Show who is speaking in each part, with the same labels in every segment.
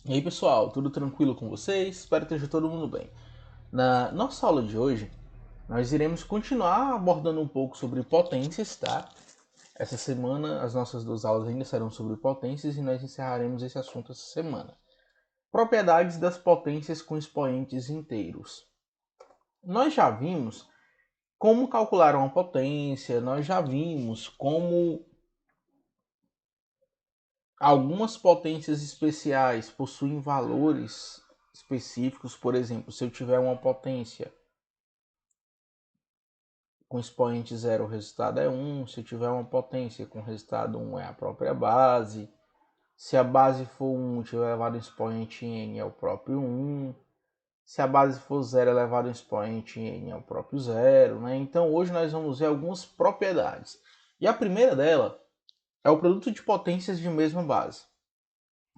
Speaker 1: E aí pessoal, tudo tranquilo com vocês? Espero que esteja todo mundo bem. Na nossa aula de hoje, nós iremos continuar abordando um pouco sobre potências, tá? Essa semana as nossas duas aulas ainda serão sobre potências e nós encerraremos esse assunto essa semana. Propriedades das potências com expoentes inteiros. Nós já vimos como calcular uma potência, nós já vimos como algumas potências especiais possuem valores específicos. Por exemplo, se eu tiver uma potência com expoente 0, o resultado é 1. Se eu tiver uma potência com resultado 1, é a própria base. Se a base for 1 tiver elevado ao expoente n, é o próprio 1. Se a base for 0 elevado ao expoente n, é o próprio 0. Né? Então hoje nós vamos ver algumas propriedades. E a primeira dela é o produto de potências de mesma base.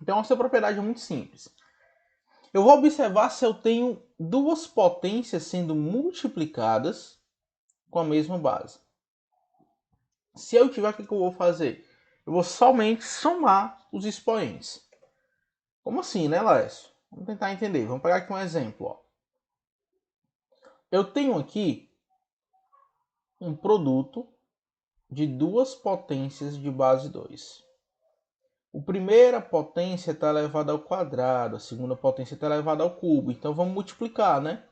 Speaker 1: Então essa propriedade é muito simples. Eu vou observar se eu tenho duas potências sendo multiplicadas com a mesma base. Se eu tiver, o que eu vou fazer? Eu vou somente somar os expoentes. Como assim, né, Laércio? Vamos tentar entender. Vamos pegar aqui um exemplo. Ó. Eu tenho aqui um produto de duas potências de base 2. A primeira potência está elevada ao quadrado, a segunda potência está elevada ao cubo. Então vamos multiplicar, né?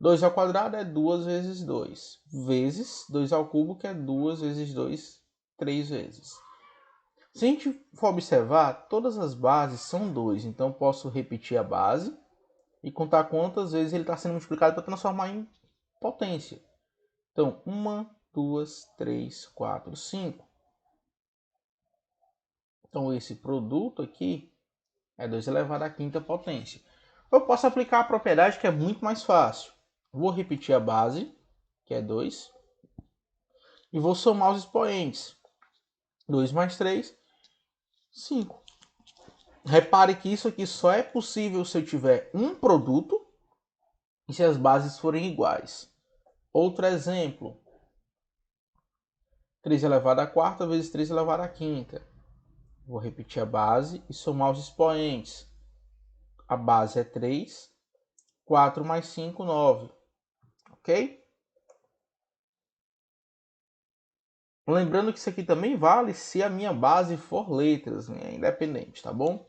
Speaker 1: 2 ao quadrado é 2 vezes 2, vezes 2 ao cubo, que é 2 vezes 2, 3 vezes. Se a gente for observar, todas as bases são 2, então posso repetir a base e contar quantas vezes ele está sendo multiplicado para transformar em potência. Então, 1, 2, 3, 4, 5. Então, esse produto aqui é 2 elevado à quinta potência. Eu posso aplicar a propriedade que é muito mais fácil. Vou repetir a base, que é 2, e vou somar os expoentes. 2 mais 3, 5. Repare que isso aqui só é possível se eu tiver um produto e se as bases forem iguais. Outro exemplo. 3 elevado à quarta vezes 3 elevado à quinta. Vou repetir a base e somar os expoentes. A base é 3. 4 mais 5, 9. Ok? Lembrando que isso aqui também vale se a minha base for letras, né? Independente, tá bom?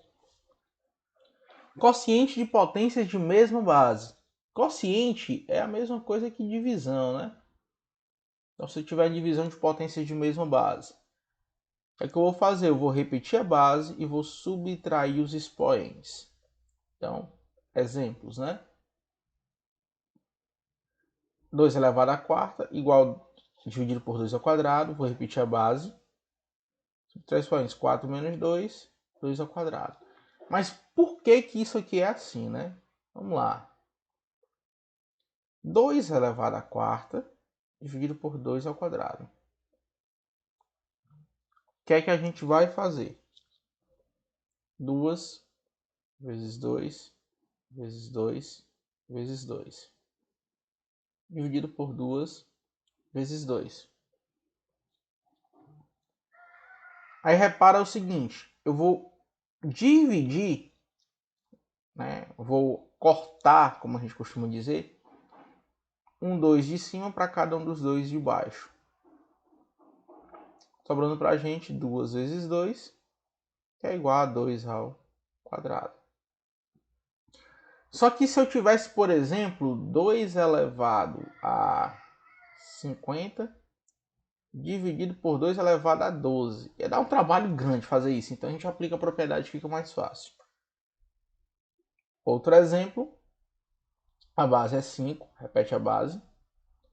Speaker 1: Quociente de potências de mesma base. Quociente é a mesma coisa que divisão, né? Então, se eu tiver divisão de potências de mesma base, o que eu vou fazer? Eu vou repetir a base e vou subtrair os expoentes. Então, exemplos, né? 2 elevado à quarta igual dividido por 2 ao quadrado. Vou repetir a base. Subtrair expoentes. 4 menos 2, 2 ao quadrado. Mas por que isso aqui é assim, né? Vamos lá. 2 elevado à quarta dividido por 2 ao quadrado. O que é que a gente vai fazer? 2 vezes 2 vezes 2 vezes 2. Dividido por 2 vezes 2. Aí repara o seguinte, eu vou dividir, né? Vou cortar, como a gente costuma dizer, um 2 de cima para cada um dos 2 de baixo. Sobrando para a gente 2 vezes 2, que é igual a 2 ao quadrado. Só que se eu tivesse, por exemplo, 2 elevado a 50 dividido por 2 elevado a 12. Ia dar um trabalho grande fazer isso, então a gente aplica a propriedade e fica mais fácil. Outro exemplo, a base é 5, repete a base.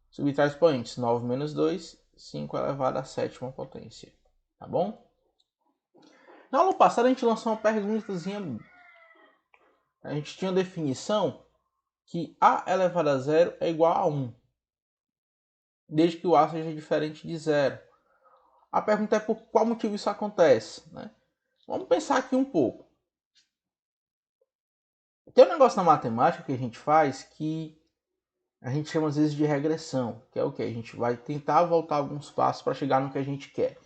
Speaker 1: Subtrai expoentes, 9 menos 2, 5 elevado à sétima potência. Tá bom? Na aula passada a gente lançou uma perguntazinha. A gente tinha a definição que a elevado a zero é igual a 1, desde que o a seja diferente de zero. A pergunta é por qual motivo isso acontece, né? Vamos pensar aqui um pouco. Tem um negócio na matemática que a gente faz que a gente chama às vezes de regressão, que é o que? A gente vai tentar voltar alguns passos para chegar no que a gente quer.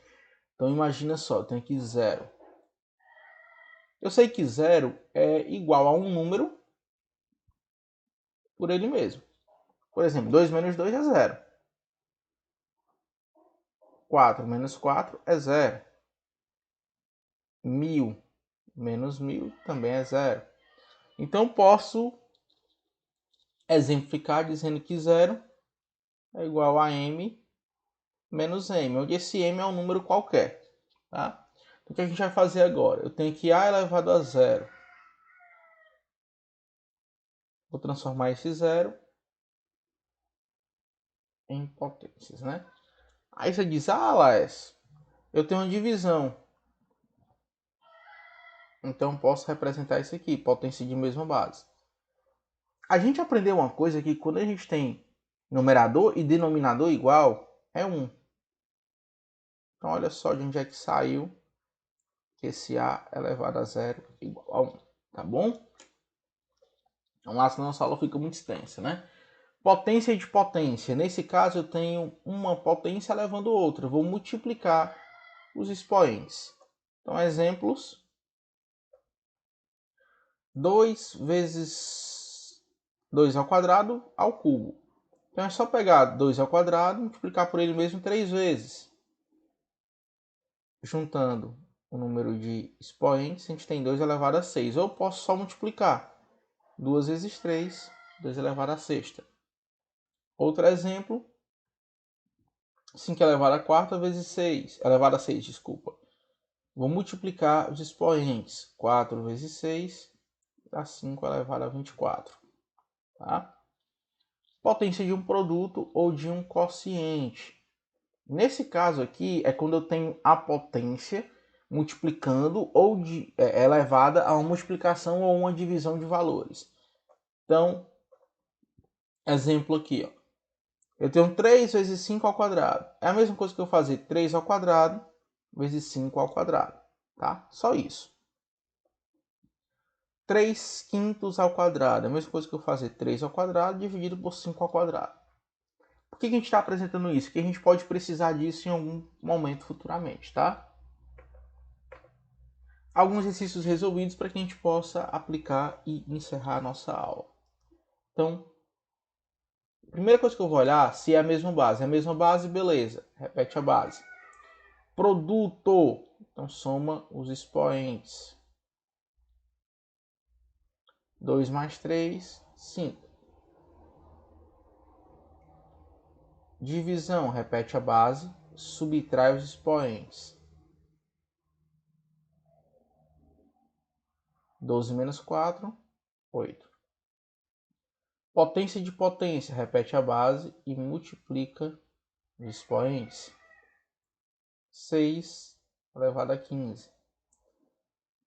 Speaker 1: Então imagina só, eu tenho aqui 0. Eu sei que 0 é igual a um número por ele mesmo. Por exemplo, 2 menos 2 é 0. 4 menos 4 é 0. 1000 menos 1000 também é 0. Então, posso exemplificar dizendo que 0 é igual a m menos m, onde esse m é um número qualquer. Tá? Então, o que a gente vai fazer agora? Eu tenho que a elevado a 0. Vou transformar esse 0 em potências, né? Aí você diz, Laes, eu tenho uma divisão. Então, posso representar isso aqui, potência de mesma base. A gente aprendeu uma coisa que quando a gente tem numerador e denominador igual, é 1. Então, olha só de onde é que saiu que esse a elevado a 0 igual a 1. Tá bom? Então, lá senão a nossa aula fica muito extensa, né? Potência de potência. Nesse caso, eu tenho uma potência elevando outra. Eu vou multiplicar os expoentes. Então, exemplos. 2 vezes 2 ao quadrado ao cubo. Então, é só pegar 2 ao quadrado e multiplicar por ele mesmo 3 vezes. Juntando o número de expoentes, a gente tem 2 elevado a 6. Ou eu posso só multiplicar 2 vezes 3, 2 elevado a sexta. Outro exemplo, 5 elevado a quarta vezes 6, elevado a 6, desculpa. Vou multiplicar os expoentes. 4 vezes 6 dá 5 elevado a 24. Tá? Potência de um produto ou de um quociente. Nesse caso aqui, é quando eu tenho a potência multiplicando ou elevada a uma multiplicação ou uma divisão de valores. Então, exemplo aqui, ó. Eu tenho 3 vezes 5 ao quadrado. É a mesma coisa que eu fazer 3 ao quadrado vezes 5 ao quadrado. Tá? Só isso. 3 quintos ao quadrado. É a mesma coisa que eu fazer 3 ao quadrado dividido por 5 ao quadrado. Por que a gente está apresentando isso? Porque a gente pode precisar disso em algum momento futuramente, tá? Alguns exercícios resolvidos para que a gente possa aplicar e encerrar a nossa aula. Então, a primeira coisa que eu vou olhar se é a mesma base. É a mesma base, beleza. Repete a base. Produto. Então, soma os expoentes. 2 mais 3, 5. Divisão. Repete a base. Subtrai os expoentes. 12 menos 4, 8. Potência de potência. Repete a base e multiplica os expoentes. 6 elevado a 15.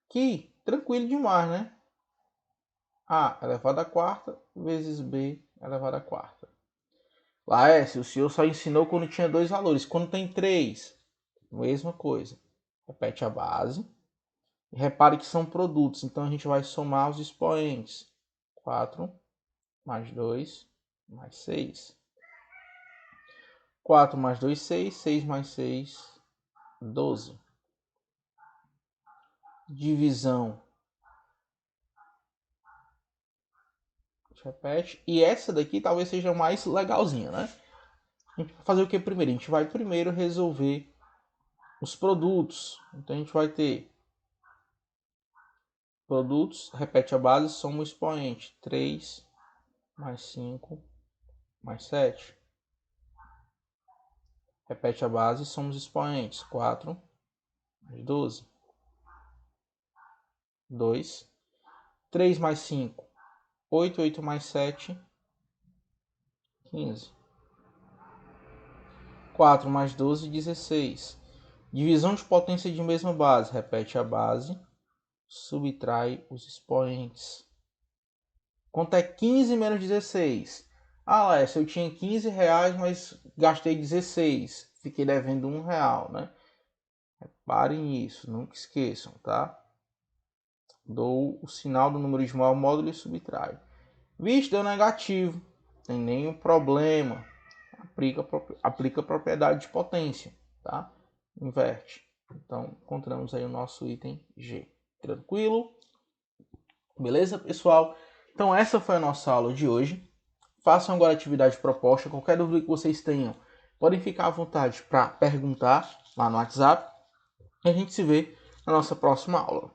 Speaker 1: Que tranquilo demais, né? A elevado a quarta vezes B elevado a quarta. Laércio, o senhor só ensinou quando tinha 2 valores. Quando tem 3, mesma coisa. Repete a base. E repare que são produtos. Então a gente vai somar os expoentes. 4 mais 2 mais 6. 4 mais 2, 6. 6 mais 6, 12. Divisão. Repete. E essa daqui talvez seja mais legalzinha, né? A gente vai fazer o que primeiro? A gente vai primeiro resolver os produtos. Então a gente vai ter produtos, repete a base, soma o expoente. 3 mais 5 mais 7. Repete a base, soma os expoentes. 4 mais 12. 2. 3 mais 5, 8. 8 mais 7, 15. 4 mais 12, 16. Divisão de potência de mesma base. Repete a base, subtrai os expoentes. Quanto é 15 menos 16? Ah, Lécio, eu tinha 15 reais, mas gastei 16. Fiquei devendo R$1, né? Reparem nisso, nunca esqueçam, tá? Dou o sinal do número de maior módulo e subtraio. Vixe, deu negativo. Tem nenhum problema. Aplica a propriedade de potência, tá? Inverte. Então, encontramos aí o nosso item G. Tranquilo? Beleza, pessoal? Então essa foi a nossa aula de hoje. Façam agora a atividade proposta. Qualquer dúvida que vocês tenham, podem ficar à vontade para perguntar lá no WhatsApp. E a gente se vê na nossa próxima aula.